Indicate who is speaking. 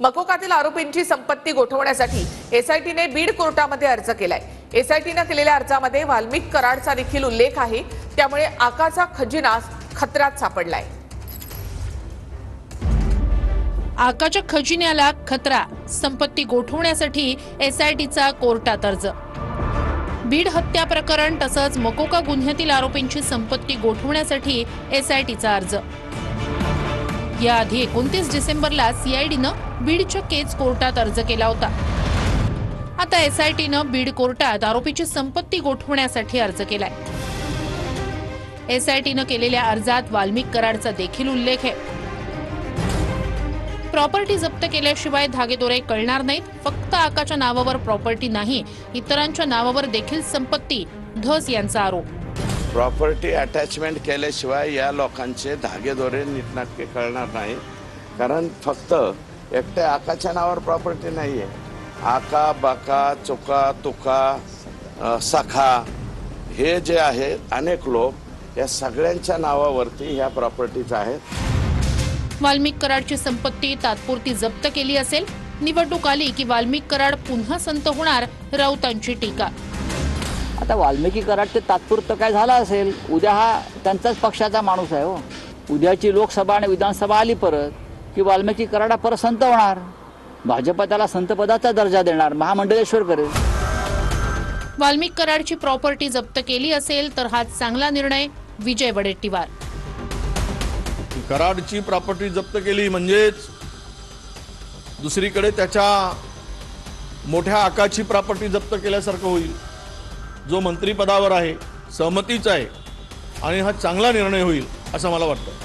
Speaker 1: मकोकातील आरोपींची संपत्ती गोठवण्यासाठी एसआयटीने बीड कोर्टामध्ये अर्ज केलाय। एसआयटीने केलेल्या अर्जामध्ये वाल्मिक कराडचा देखील उल्लेख आहे। त्यामुळे आकाचा खजिना खतऱ्यात सापडलाय।
Speaker 2: आकाच्या खजिन्याला खतरा, संपत्ती गोठवण्यासाठी एसआयटीचा कोर्टात अर्ज। बीड हत्या प्रकरण तसंच मकोका गुन्ह्यातील आरोपींची संपत्ती गोठवण्यासाठी एसआयटीचा अर्ज। याआधी 29 डिसेंबरला सीआयडीनं बीडच्या केज कोर्टात अर्ज केला होता। आता एसआयटीनं बीड कोर्टात आरोपीची संपत्ती गोठवण्यासाठी अर्ज केलाय। एसआयटीनं केलेल्या अर्जात वाल्मिक कराडचा देखील उल्लेख आहे। प्रॉपर्टी जप्त केल्याशिवाय धागेदोरे कळणार नाहीत। फक्त आकाच्या नावावर प्रॉपर्टी नाही, इतरांच्या नावावर देखील संपत्ती, धस यांचा आरोप।
Speaker 3: प्रॉपर्टी अटॅचमेंट केल्याशिवाय या लोकांचे धागेदोरे नीटनाटके कळणार नाही। कारण फक्त एकट्या आकाच्या नावावर प्रॉपर्टी नाहीये। आका, बाका, चोका, तुका, सखा हे जे आहेत अनेक लोक या सगळ्यांच्या नावावरती ह्या प्रॉपर्टीज आहेत।
Speaker 2: वाल्मिक कराडची संपत्ती तात्पुरती जप्त केली असेल। निवडणूक आली की वाल्मिक कराड पुन्हा संत होणार, राऊतांची टीका।
Speaker 4: आता वाल्मिकी कराड ते तात्पुरतं काय झालं असेल, उद्या हा त्यांचाच पक्षाचा माणूस आहे हो। उद्याची लोकसभा आणि विधानसभा आली परत की वाल्मिकी कराड परत संत होणार। भाजप त्याला संतपदाचा दर्जा देणार, महामंडलेश्वर करेल।
Speaker 2: वाल्मिक कराडची प्रॉपर्टी जप्त केली असेल तर हा चांगला निर्णय, विजय वडेट्टीवार।
Speaker 5: कराडची प्रॉपर्टी जप्त केली म्हणजेच दुसरीकडे त्याच्या मोठ्या आकाची प्रॉपर्टी जप्त केल्यासारखं होईल। जो मंत्रिपदावर आहे, सहमतीचा आहे आणि हा चांगला निर्णय होईल असं मला वाटतं।